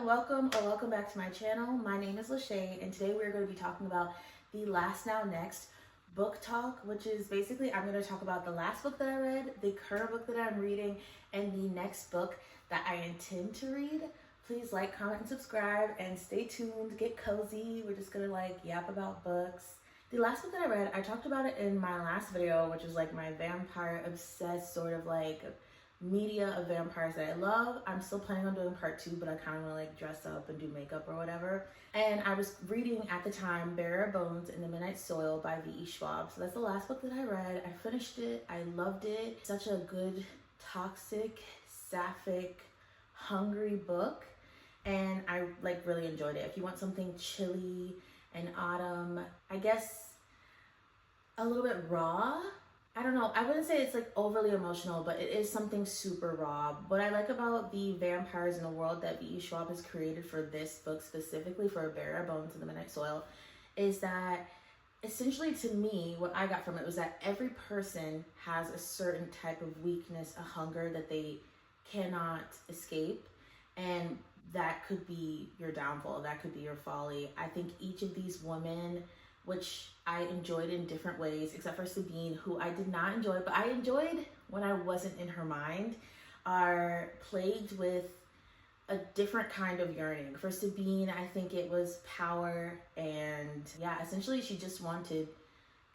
welcome or welcome back to my channel. My name is Lachey, and today we're going to be talking about the Last Now Next book talk, which is basically I'm going to talk about the last book that I read, the current book that I'm reading, and the next book that I intend to read. Please like, comment, and subscribe, and stay tuned, get cozy. We're just going to yap about books. The last book that I read, I talked about it in my last video, which is my vampire obsessed sort of media of vampires that I love. I'm still planning on doing part 2, but I kind of want to dress up and do makeup or whatever. And I was reading at the time Bare Bones in the Midnight Soil by V.E. Schwab. So that's the last book that I read. I finished it. I loved it. Such a good, toxic, sapphic, hungry book. And I really enjoyed it. If you want something chilly and autumn, I guess a little bit raw. I don't know, I wouldn't say it's overly emotional, but it is something super raw. What I like about the vampires in the world that V.E. Schwab has created for this book, specifically for Bare Bones in the Midnight Soil, is that essentially, to me, what I got from it was that every person has a certain type of weakness, a hunger that they cannot escape, and that could be your downfall, that could be your folly. I think each of these women, which I enjoyed in different ways, except for Sabine, who I did not enjoy, but I enjoyed when I wasn't in her mind, are plagued with a different kind of yearning. For Sabine, I think it was power, and yeah, essentially she just wanted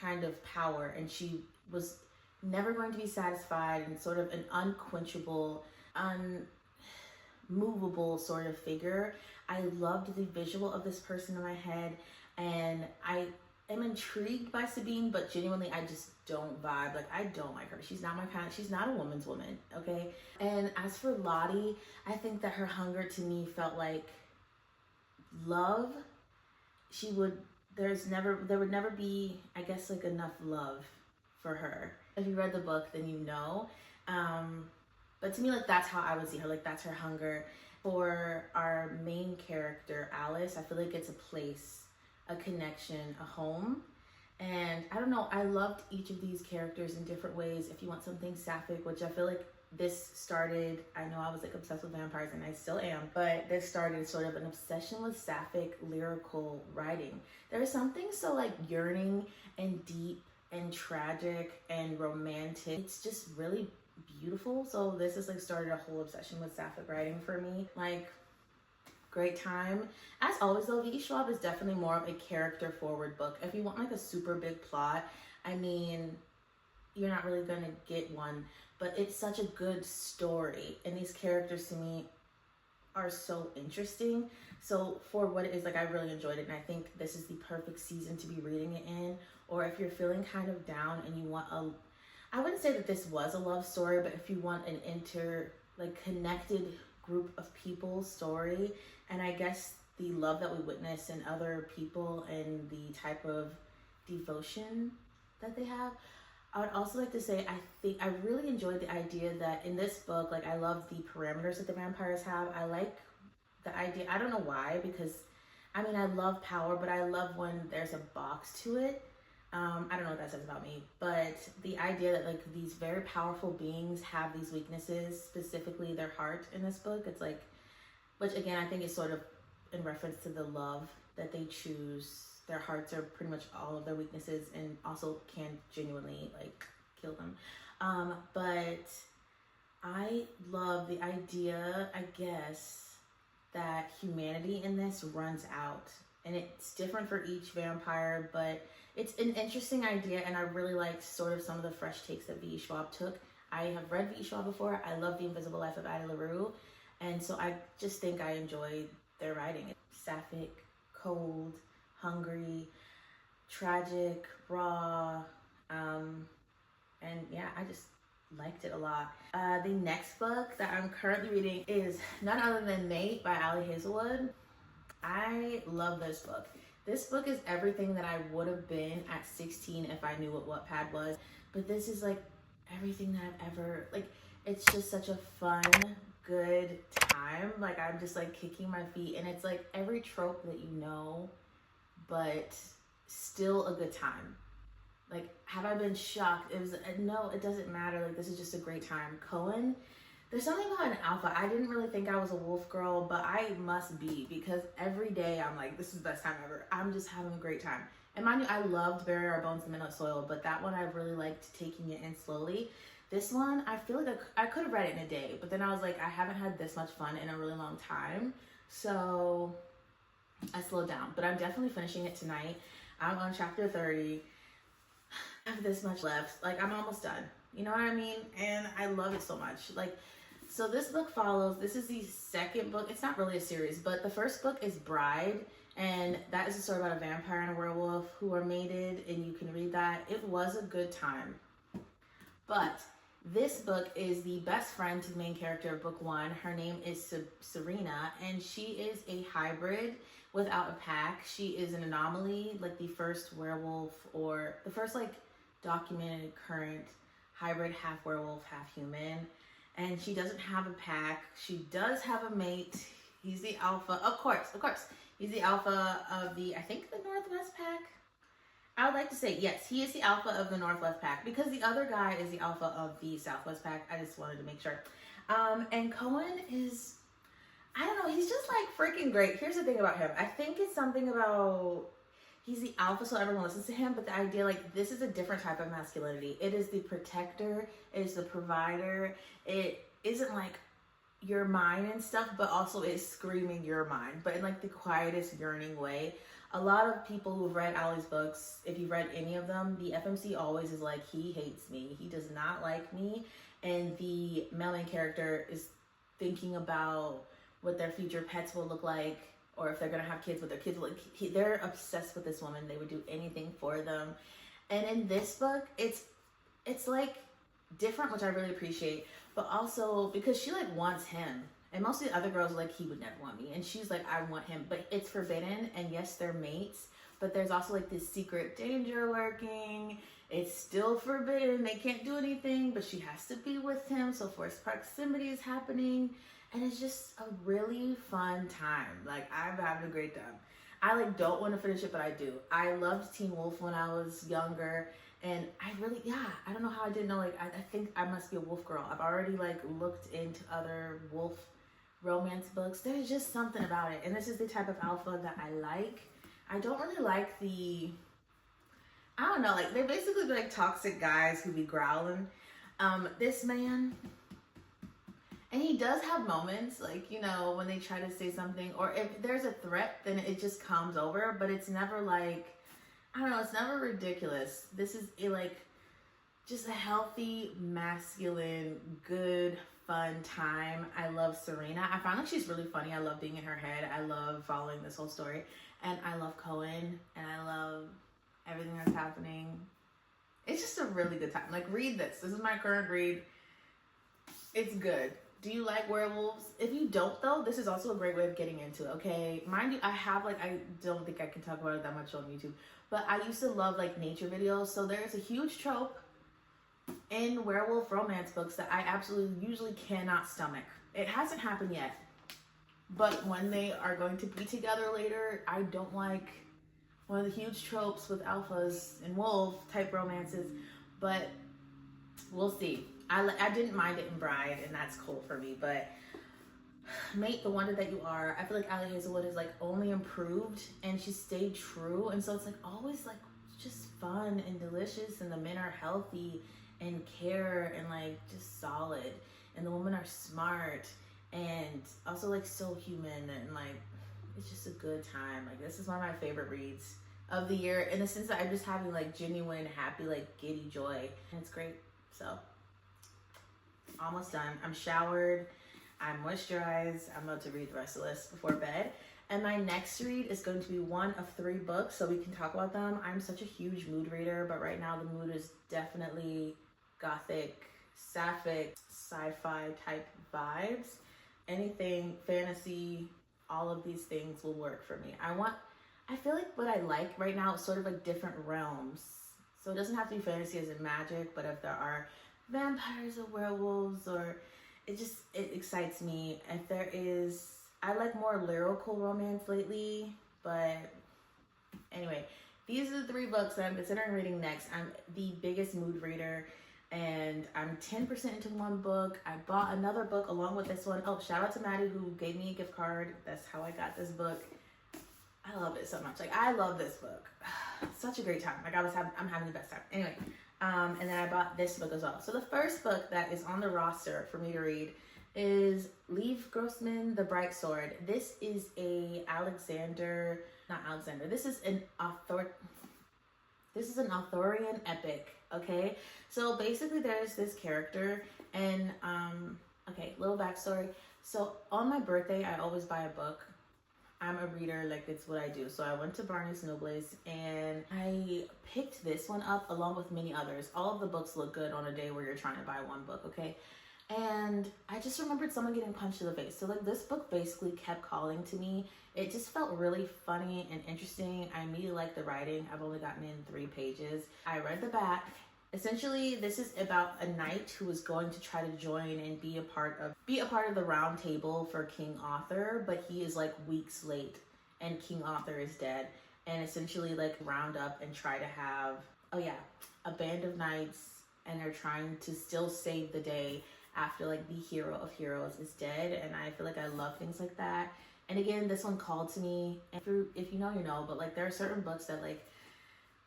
kind of power, and she was never going to be satisfied, and sort of an unquenchable, unmovable sort of figure. I loved the visual of this person in my head, and I am intrigued by Sabine, but genuinely I just don't vibe. I don't like her. She's not my kind. She's not a woman's woman, okay? And as for Lottie, I think that her hunger to me felt like love. There would never be, I guess, enough love for her. If you read the book, then you know. But to me, that's how I would see her. That's her hunger. For our main character, Alice, I feel like it's a place, a connection, a home. And I don't know, I loved each of these characters in different ways. If you want something sapphic, which I feel like this started, I know I was obsessed with vampires, and I still am, but this started sort of an obsession with sapphic lyrical writing. There's something so yearning and deep and tragic and romantic. It's just really beautiful. So this has started a whole obsession with sapphic writing for me. Great time. As always though, V.E. Schwab is definitely more of a character forward book. If you want a super big plot, I mean, you're not really gonna get one, but it's such a good story, and these characters to me are so interesting. So for what it is, I really enjoyed it, and I think this is the perfect season to be reading it in. Or if you're feeling kind of down and you want I wouldn't say that this was a love story, but if you want an connected group of people story, and I guess the love that we witness in other people and the type of devotion that they have. I would also like to say, I think I really enjoyed the idea that in this book, I love the parameters that the vampires have. I like the idea, I don't know why, because I mean, I love power, but I love when there's a box to it. I don't know what that says about me, but the idea that these very powerful beings have these weaknesses, specifically their heart in this book, it's which again, I think is sort of in reference to the love that they choose. Their hearts are pretty much all of their weaknesses, and also can genuinely kill them. But I love the idea, I guess, that humanity in this runs out, and it's different for each vampire, but it's an interesting idea, and I really liked sort of some of the fresh takes that V.E. Schwab took. I have read V.E. Schwab before. I love The Invisible Life of Addie LaRue, and so I just think I enjoyed their writing. It's sapphic, cold, hungry, tragic, raw, and yeah, I just liked it a lot. The next book that I'm currently reading is none other than Nate by Ali Hazelwood. I love this book. This book is everything that I would have been at 16 if I knew what Wattpad was. But this is everything that I've ever, it's just such a fun, good time. I'm just kicking my feet, and it's every trope that you know, but still a good time. Have I been shocked? It was, no, it doesn't matter. This is just a great time. Cohen, There's something about an alpha. I didn't really think I was a wolf girl, but I must be, because every day I'm like, this is the best time ever. I'm just having a great time. And mind you, I loved Bury Our Bones in the Midnight Soil, but that one I really liked taking it in slowly. This one, I feel like I could have read it in a day, but then I was like, I haven't had this much fun in a really long time. So I slowed down, but I'm definitely finishing it tonight. I'm on chapter 30. I have this much left. Like, I'm almost done. You know what I mean? And I love it so much. Like, so this book follows, this is the second book. It's not really a series, but the first book is Bride. And that is a story about a vampire and a werewolf who are mated, and you can read that. It was a good time. But this book is the best friend to the main character of book 1. Her name is Serena, and she is a hybrid without a pack. She is an anomaly, like the first werewolf, or the first like documented current hybrid, half werewolf, half human. And she doesn't have a pack. She does have a mate. He's the alpha, of course. He's the alpha of the, I think, the Northwest Pack. I would like to say, yes, he is the alpha of the Northwest Pack, because the other guy is the alpha of the Southwest Pack. I just wanted to make sure. And Cohen is, I don't know, he's just like freaking great. Here's the thing about him. I think it's something about, he's the alpha, so everyone listens to him, but the idea, like, this is a different type of masculinity. It is the protector, it is the provider. It isn't like your mind and stuff, but also it's screaming your mind, but in like the quietest, yearning way. A lot of people who've read Allie's books, if you've read any of them, the FMC always is like, he hates me, he does not like me, and the male main character is thinking about what their future pets will look like, or if they're gonna have kids, what their kids will look like. They're obsessed with this woman. They would do anything for them. And in this book, it's like different, which I really appreciate, but also because she like wants him. And most of the other girls are like, he would never want me. And she's like, I want him. But it's forbidden. And yes, they're mates. But there's also like this secret danger lurking. It's still forbidden. They can't do anything. But she has to be with him. So forced proximity is happening. And it's just a really fun time. Like, I'm having a great time. I like don't want to finish it, but I do. I loved Teen Wolf when I was younger. And I really, I don't know how I didn't know. Like, I think I must be a wolf girl. I've already like looked into other wolf romance books. There's just something about it, and this is the type of alpha that I like. I don't really like the, I don't know, like they're basically like toxic guys who be growling. This man, and he does have moments like, you know, when they try to say something, or if there's a threat, then it just comes over, but it's never like, I don't know, it's never ridiculous. This is a like just a healthy, masculine, good, fun time. I love Serena. I find like she's really funny. I love being in her head. I love following this whole story. And I love Cohen. And I love everything that's happening. It's just a really good time. Like, read this. This is my current read. It's good. Do you like werewolves? If you don't, though, this is also a great way of getting into it, okay? Mind you, I have, like, I don't think I can talk about it that much on YouTube. But I used to love, like, nature videos. So there's a huge trope in werewolf romance books that I absolutely usually cannot stomach. It hasn't happened yet, but when they are going to be together later, I don't like one of the huge tropes with alphas and wolf type romances, but we'll see. I didn't mind it in Bride, and that's cool for me, but Mate, the Wonder That You Are, I feel like Allie Hazelwood has like only improved, and she stayed true, and so it's like always like just fun and delicious, and the men are healthy and care and like just solid, and the women are smart and also like so human, and like it's just a good time. Like, this is one of my favorite reads of the year, in the sense that I'm just having like genuine happy, like giddy joy, and it's great. So almost done. I'm showered, I'm moisturized, I'm about to read the rest of this before bed. And my next read is going to be one of 3 books, so we can talk about them. I'm such a huge mood reader, but right now the mood is definitely gothic, sapphic, sci-fi type vibes. Anything fantasy, all of these things will work for me. I feel like what I like right now is sort of like different realms. So it doesn't have to be fantasy as in magic, but if there are vampires or werewolves, or it excites me. If there is, I like more lyrical romance lately, but anyway, these are the 3 books that I'm considering reading next. I'm the biggest mood reader. and I'm 10% into one book. I bought another book along with this one. Oh, shout out to Maddie who gave me a gift card. That's how I got this book. I love it so much. Like, I love this book. Such a great time. Like, I'm having the best time. Anyway, and then I bought this book as well. So the first book that is on the roster for me to read is Lev Grossman, The Bright Sword. This is this is an Arthurian epic, okay? So basically there's this character and, okay, little backstory. So on my birthday, I always buy a book. I'm a reader, like it's what I do. So I went to Barnes & Nobles and I picked this one up along with many others. All of the books look good on a day where you're trying to buy one book, okay? And I just remembered someone getting punched in the face. So like this book basically kept calling to me. It just felt really funny and interesting. I immediately liked the writing. I've only gotten in 3 pages. I read the back. Essentially, this is about a knight who is going to try to join and be a part of the round table for King Arthur, but he is like weeks late and King Arthur is dead. And essentially like round up and try to have, a band of knights, and they're trying to still save the day after like the hero of heroes is dead. And I feel like I love things like that. And again, this one called to me. And if you know, you know, but like there are certain books that like,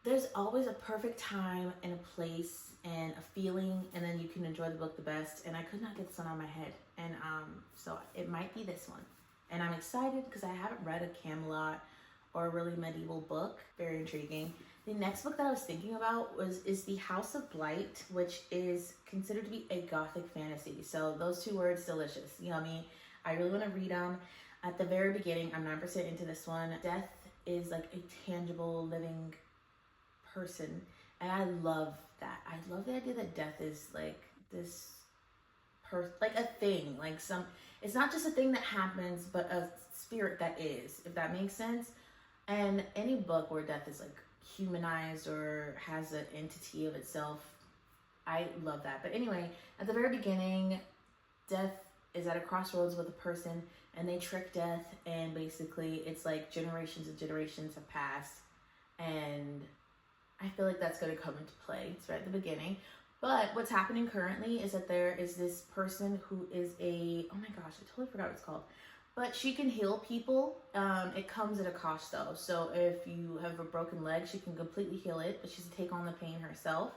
there's always a perfect time and a place and a feeling, and then you can enjoy the book the best. And I could not get this one on my head. And so it might be this one. And I'm excited because I haven't read a Camelot or a really medieval book. Very intriguing. The next book that I was thinking about is The House of Blight, which is considered to be a gothic fantasy. So those 2 words, delicious, yummy. I really want to read them. At the very beginning, I'm 9% into this one. Death is like a tangible, living person, and I love that. I love the idea that death is like this like a thing, like it's not just a thing that happens, but a spirit that is, if that makes sense. And any book where death is like humanized or has an entity of itself, I love that. But anyway, at the very beginning, death is at a crossroads with a person, and they trick death, and basically it's like generations and generations have passed, and I feel like that's going to come into play. It's right at the beginning. But what's happening currently is that there is this person who is oh my gosh, I totally forgot what it's called. But she can heal people. It comes at a cost though. So if you have a broken leg, she can completely heal it, but she's to take on the pain herself.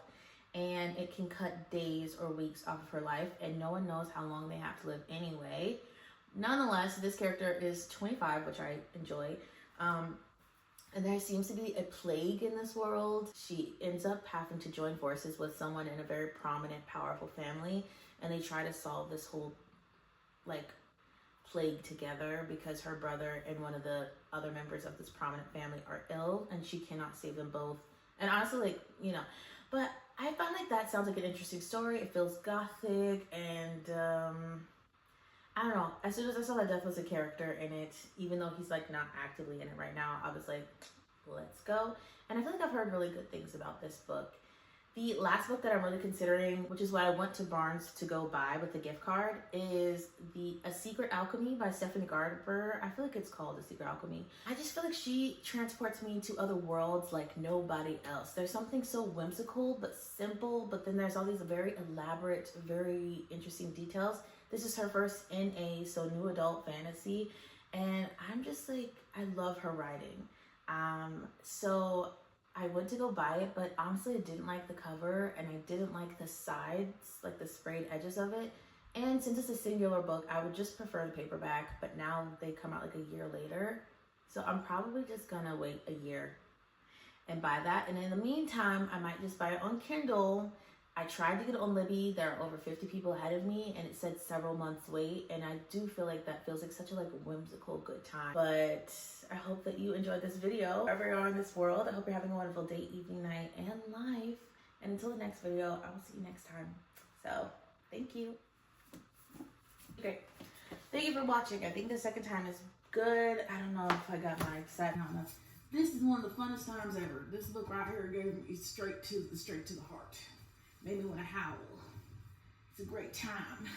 And it can cut days or weeks off of her life, and no one knows how long they have to live anyway. Nonetheless, this character is 25, which I enjoy. And there seems to be a plague in this world. She ends up having to join forces with someone in a very prominent, powerful family, and they try to solve this whole like plague together because her brother and one of the other members of this prominent family are ill, and she cannot save them both. And honestly, like, you know, but I found like that sounds like an interesting story. It feels gothic, and I don't know. As soon as I saw that Death was a character in it, even though he's like not actively in it right now, I was like, let's go. And I feel like I've heard really good things about this book. The last book that I'm really considering, which is what I went to Barnes to go buy with the gift card, is A Secret Alchemy by Stephanie Garber. I feel like it's called A Secret Alchemy. I just feel like she transports me to other worlds like nobody else. There's something so whimsical but simple, but then there's all these very elaborate, very interesting details. This is her first NA, so new adult fantasy, and I'm just like, I love her writing. So I went to go buy it, but honestly I didn't like the cover, and I didn't like the sides, like the sprayed edges of it. And since it's a singular book, I would just prefer the paperback, but now they come out like a year later. So I'm probably just gonna wait a year and buy that. And in the meantime, I might just buy it on Kindle. I tried to get it on Libby. There are over 50 people ahead of me, and it said several months wait. And I do feel like that feels like such a like whimsical good time. But I hope that you enjoyed this video. Wherever you are in this world, I hope you're having a wonderful day, evening, night, and life. And until the next video, I will see you next time. So, thank you. Okay, thank you for watching. I think the second time is good. I don't know if I got my excitement on this. This is one of the funnest times ever. This book right here gave me straight to the heart. Made me want to howl. It's a great time.